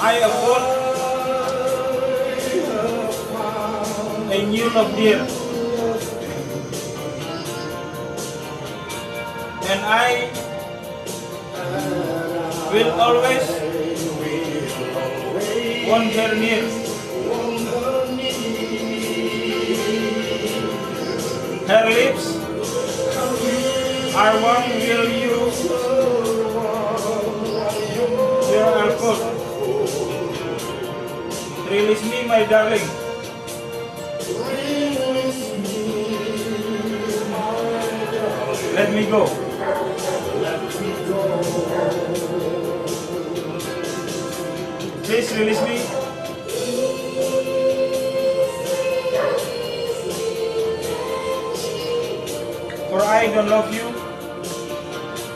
I uphold a new love dear, and I will always want her near. Her lips are warm, will you wear alcohol? Release me, my darling. Let me go. Please release me. For I don't love you